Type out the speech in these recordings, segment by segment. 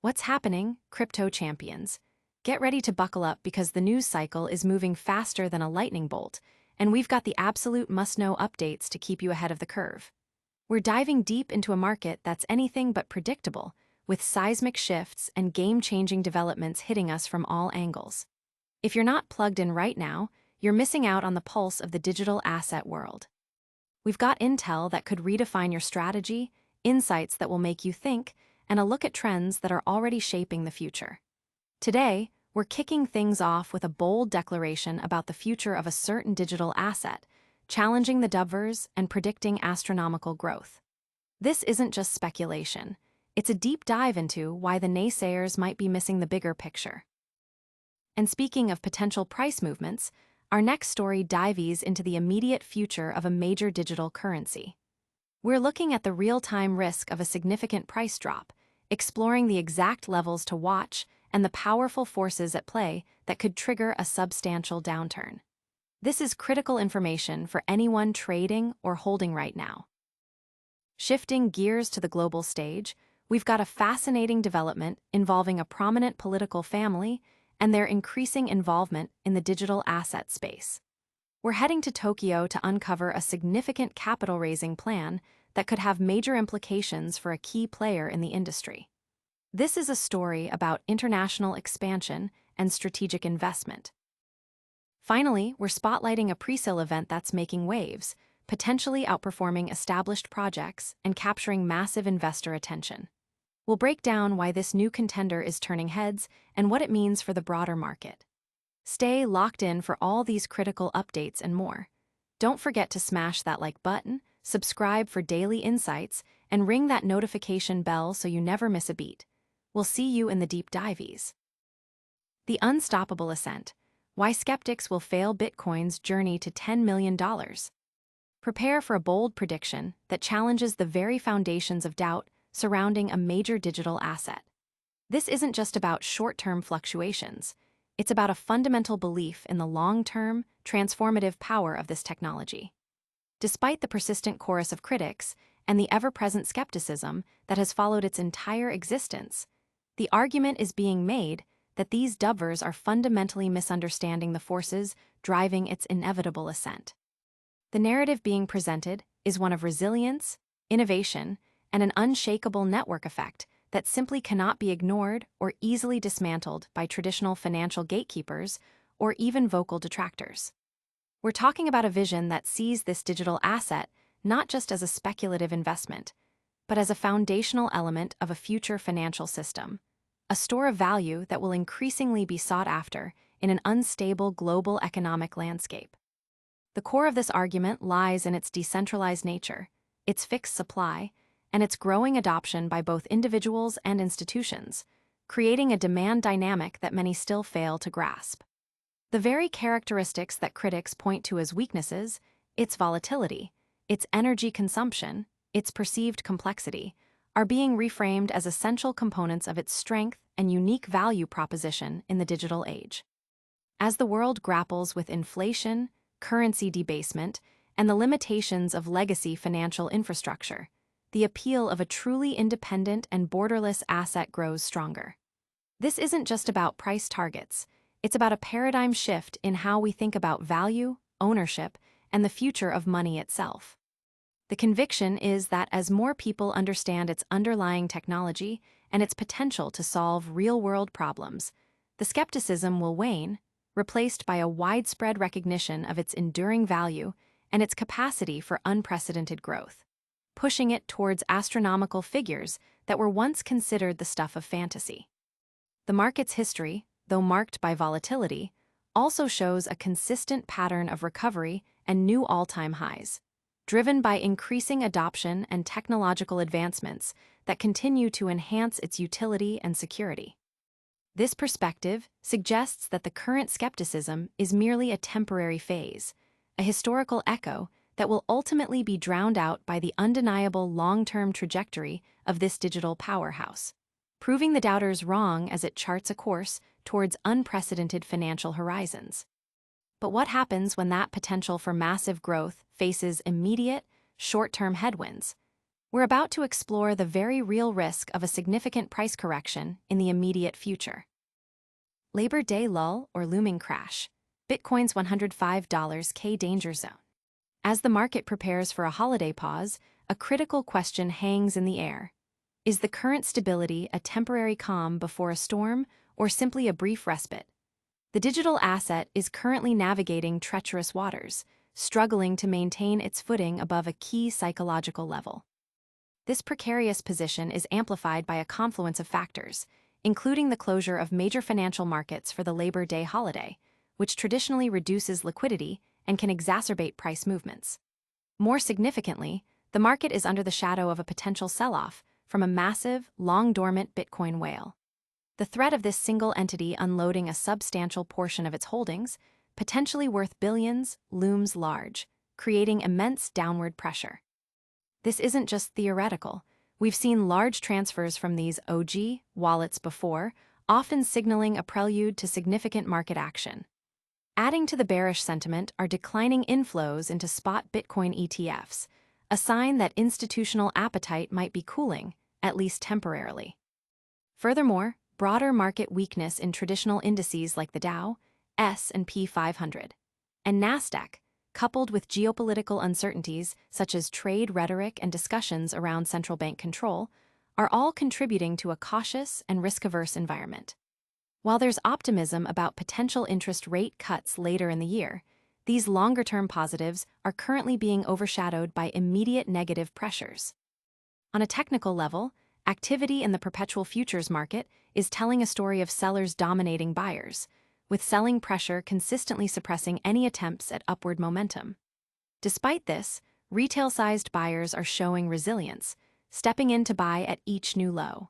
What's happening, crypto champions? Get ready to buckle up because the news cycle is moving faster than a lightning bolt, and we've got the absolute must-know updates to keep you ahead of the curve. We're diving deep into a market that's anything but predictable, with seismic shifts and game-changing developments hitting us from all angles. If you're not plugged in right now, you're missing out on the pulse of the digital asset world. We've got intel that could redefine your strategy, insights that will make you think, and a look at trends that are already shaping the future. Today, we're kicking things off with a bold declaration about the future of a certain digital asset, challenging the dovers and predicting astronomical growth. This isn't just speculation. It's a deep dive into why the naysayers might be missing the bigger picture. And speaking of potential price movements, our next story dives into the immediate future of a major digital currency. We're looking at the real-time risk of a significant price drop, exploring the exact levels to watch and the powerful forces at play that could trigger a substantial downturn. This is critical information for anyone trading or holding right now. Shifting gears to the global stage, we've got a fascinating development involving a prominent political family and their increasing involvement in the digital asset space. We're heading to Tokyo to uncover a significant capital-raising plan that could have major implications for a key player in the industry. This is a story about international expansion and strategic investment. Finally, we're spotlighting a presale event that's making waves, potentially outperforming established projects and capturing massive investor attention. We'll break down why this new contender is turning heads and what it means for the broader market. Stay locked in for all these critical updates and more. Don't forget to smash that like button, subscribe for daily insights, and ring that notification bell so you never miss a beat. We'll see you in the deep dives. The unstoppable ascent. Why skeptics will fail Bitcoin's journey to $10 million. Prepare for a bold prediction that challenges the very foundations of doubt surrounding a major digital asset. This isn't just about short-term fluctuations. It's about a fundamental belief in the long-term, transformative power of this technology. Despite the persistent chorus of critics and the ever-present skepticism that has followed its entire existence, the argument is being made that these dovers are fundamentally misunderstanding the forces driving its inevitable ascent. The narrative being presented is one of resilience, innovation, and an unshakable network effect that simply cannot be ignored or easily dismantled by traditional financial gatekeepers or even vocal detractors. We're talking about a vision that sees this digital asset not just as a speculative investment, but as a foundational element of a future financial system, a store of value that will increasingly be sought after in an unstable global economic landscape. The core of this argument lies in its decentralized nature, its fixed supply, and its growing adoption by both individuals and institutions, creating a demand dynamic that many still fail to grasp. The very characteristics that critics point to as weaknesses, its volatility, its energy consumption, its perceived complexity, are being reframed as essential components of its strength and unique value proposition in the digital age. As the world grapples with inflation, currency debasement, and the limitations of legacy financial infrastructure, the appeal of a truly independent and borderless asset grows stronger. This isn't just about price targets. It's about a paradigm shift in how we think about value, ownership, and the future of money itself. The conviction is that as more people understand its underlying technology and its potential to solve real-world problems, the skepticism will wane, replaced by a widespread recognition of its enduring value and its capacity for unprecedented growth, pushing it towards astronomical figures that were once considered the stuff of fantasy. The market's history, though marked by volatility, also shows a consistent pattern of recovery and new all-time highs, driven by increasing adoption and technological advancements that continue to enhance its utility and security. This perspective suggests that the current skepticism is merely a temporary phase, a historical echo that will ultimately be drowned out by the undeniable long-term trajectory of this digital powerhouse, proving the doubters wrong as it charts a course towards unprecedented financial horizons. But what happens when that potential for massive growth faces immediate, short-term headwinds? We're about to explore the very real risk of a significant price correction in the immediate future. Labor Day lull or looming crash. Bitcoin's $105K danger zone. As the market prepares for a holiday pause, a critical question hangs in the air. Is the current stability a temporary calm before a storm, or simply a brief respite? The digital asset is currently navigating treacherous waters, struggling to maintain its footing above a key psychological level. This precarious position is amplified by a confluence of factors, including the closure of major financial markets for the Labor Day holiday, which traditionally reduces liquidity and can exacerbate price movements. More significantly, the market is under the shadow of a potential sell-off from a massive, long-dormant Bitcoin whale. The threat of this single entity unloading a substantial portion of its holdings, potentially worth billions, looms large, creating immense downward pressure. This isn't just theoretical. We've seen large transfers from these OG wallets before, often signaling a prelude to significant market action. Adding to the bearish sentiment are declining inflows into spot Bitcoin ETFs, a sign that institutional appetite might be cooling, at least temporarily. Furthermore, broader market weakness in traditional indices like the Dow, S&P 500, and Nasdaq, coupled with geopolitical uncertainties such as trade rhetoric and discussions around central bank control, are all contributing to a cautious and risk-averse environment. While there's optimism about potential interest rate cuts later in the year, these longer-term positives are currently being overshadowed by immediate negative pressures. On a technical level, activity in the perpetual futures market is telling a story of sellers dominating buyers, with selling pressure consistently suppressing any attempts at upward momentum. Despite this, retail-sized buyers are showing resilience, stepping in to buy at each new low.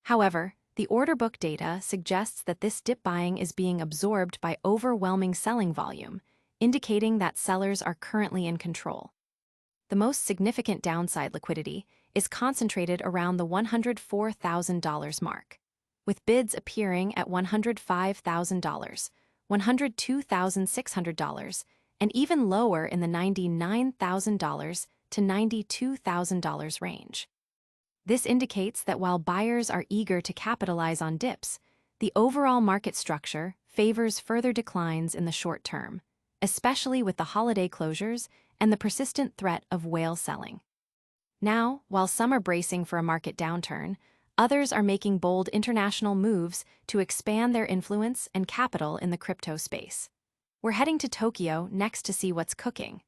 However, the order book data suggests that this dip buying is being absorbed by overwhelming selling volume, indicating that sellers are currently in control. The most significant downside liquidity is concentrated around the $104,000 mark, with bids appearing at $105,000, $102,600, and even lower in the $99,000 to $92,000 range. This indicates that while buyers are eager to capitalize on dips, the overall market structure favors further declines in the short term, especially with the holiday closures and the persistent threat of whale selling. Now, while some are bracing for a market downturn, others are making bold international moves to expand their influence and capital in the crypto space. We're heading to Tokyo next to see what's cooking.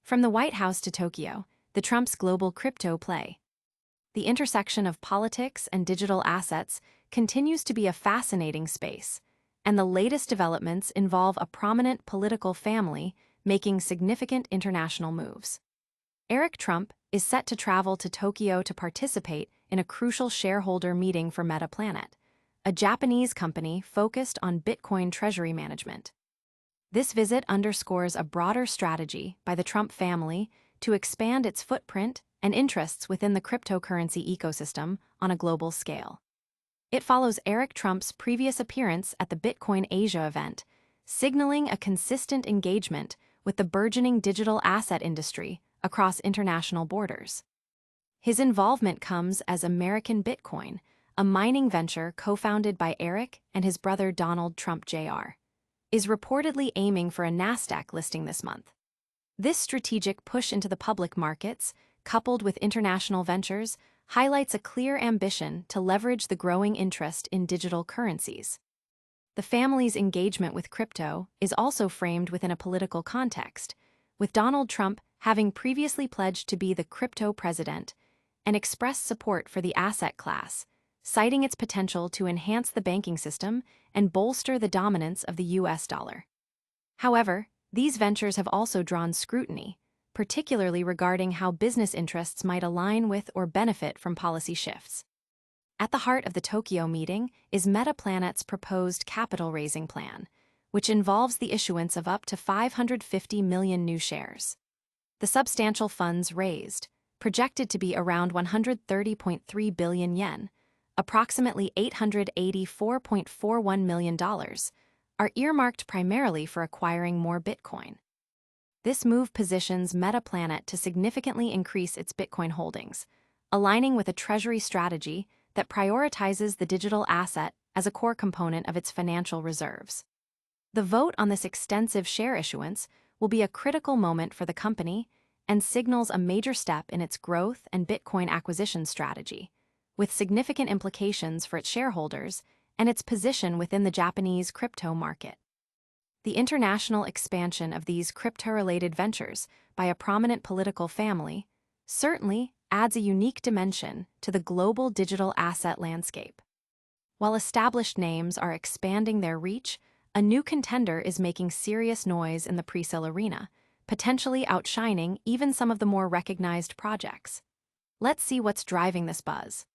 From the White House to Tokyo, the Trump's global crypto play. The intersection of politics and digital assets continues to be a fascinating space, and the latest developments involve a prominent political family making significant international moves. Eric Trump is set to travel to Tokyo to participate in a crucial shareholder meeting for Metaplanet, a Japanese company focused on Bitcoin treasury management. This visit underscores a broader strategy by the Trump family to expand its footprint and interests within the cryptocurrency ecosystem on a global scale. It follows Eric Trump's previous appearance at the Bitcoin Asia event, signaling a consistent engagement with the burgeoning digital asset industry across international borders. His involvement comes as American Bitcoin, a mining venture co-founded by Eric and his brother Donald Trump Jr., is reportedly aiming for a Nasdaq listing this month. This strategic push into the public markets, coupled with international ventures, highlights a clear ambition to leverage the growing interest in digital currencies. The family's engagement with crypto is also framed within a political context, with Donald Trump having previously pledged to be the crypto president and expressed support for the asset class, citing its potential to enhance the banking system and bolster the dominance of the US dollar. However, these ventures have also drawn scrutiny, particularly regarding how business interests might align with or benefit from policy shifts. At the heart of the Tokyo meeting is Metaplanet's proposed capital-raising plan, which involves the issuance of up to 550 million new shares. The substantial funds raised, projected to be around 130.3 billion yen, approximately $884.41 million, are earmarked primarily for acquiring more Bitcoin. This move positions Metaplanet to significantly increase its Bitcoin holdings, aligning with a treasury strategy that prioritizes the digital asset as a core component of its financial reserves. The vote on this extensive share issuance will be a critical moment for the company and signals a major step in its growth and Bitcoin acquisition strategy, with significant implications for its shareholders and its position within the Japanese crypto market. The international expansion of these crypto-related ventures by a prominent political family certainly adds a unique dimension to the global digital asset landscape. While established names are expanding their reach, a new contender is making serious noise in the presale arena, potentially outshining even some of the more recognized projects. Let's see what's driving this buzz.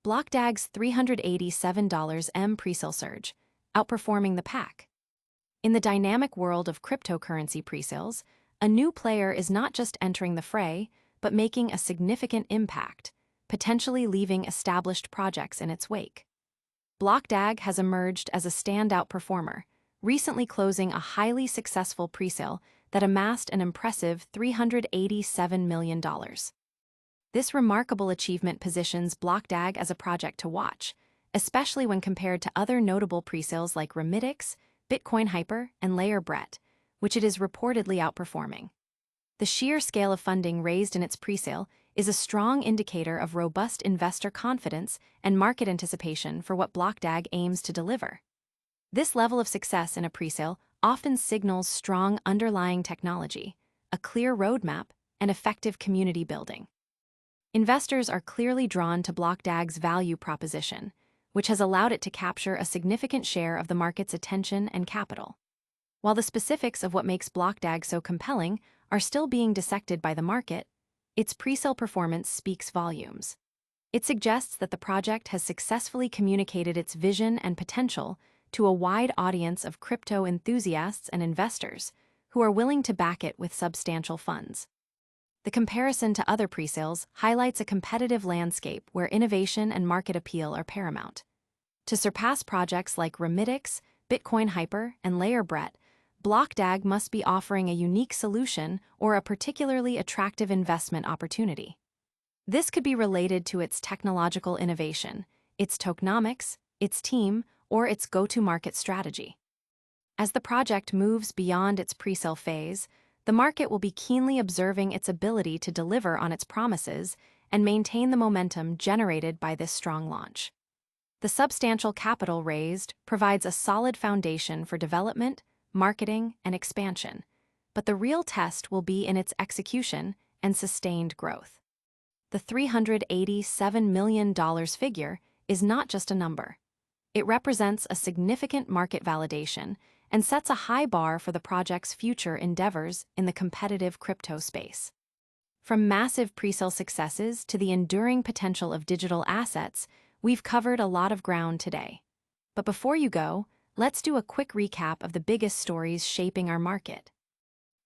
BlockDAG's $387 M presale surge, outperforming the pack. In the dynamic world of cryptocurrency presales, a new player is not just entering the fray, but making a significant impact, potentially leaving established projects in its wake. BlockDAG has emerged as a standout performer, recently closing a highly successful presale that amassed an impressive $387 million. This remarkable achievement positions BlockDAG as a project to watch, especially when compared to other notable presales like Remedix, Bitcoin Hyper, and LayerBret, which it is reportedly outperforming. The sheer scale of funding raised in its presale is a strong indicator of robust investor confidence and market anticipation for what BlockDAG aims to deliver. This level of success in a presale often signals strong underlying technology, a clear roadmap, and effective community building. Investors are clearly drawn to BlockDAG's value proposition, which has allowed it to capture a significant share of the market's attention and capital. While the specifics of what makes BlockDAG so compelling are still being dissected by the market, its presale performance speaks volumes. It suggests that the project has successfully communicated its vision and potential to a wide audience of crypto enthusiasts and investors who are willing to back it with substantial funds. The comparison to other presales highlights a competitive landscape where innovation and market appeal are paramount. To surpass projects like Remedix, Bitcoin Hyper, and LayerBret, BlockDAG must be offering a unique solution or a particularly attractive investment opportunity. This could be related to its technological innovation, its tokenomics, its team, or its go-to-market strategy. As the project moves beyond its presale phase, the market will be keenly observing its ability to deliver on its promises and maintain the momentum generated by this strong launch. The substantial capital raised provides a solid foundation for development, marketing, and expansion, but the real test will be in its execution and sustained growth. The $387 million figure is not just a number. It represents a significant market validation and sets a high bar for the project's future endeavors in the competitive crypto space. From massive presale successes to the enduring potential of digital assets, we've covered a lot of ground today. But before you go, let's do a quick recap of the biggest stories shaping our market.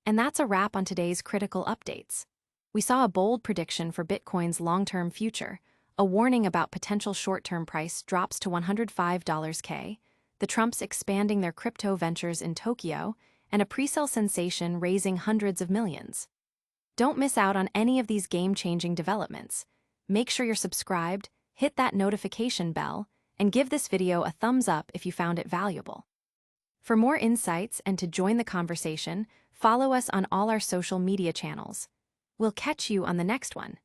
And that's a wrap on today's critical updates. We saw a bold prediction for Bitcoin's long-term future, a warning about potential short-term price drops to $105K, the Trumps expanding their crypto ventures in Tokyo, and a presale sensation raising hundreds of millions. Don't miss out on any of these game-changing developments. Make sure you're subscribed, hit that notification bell, and give this video a thumbs up if you found it valuable. For more insights and to join the conversation, follow us on all our social media channels. We'll catch you on the next one.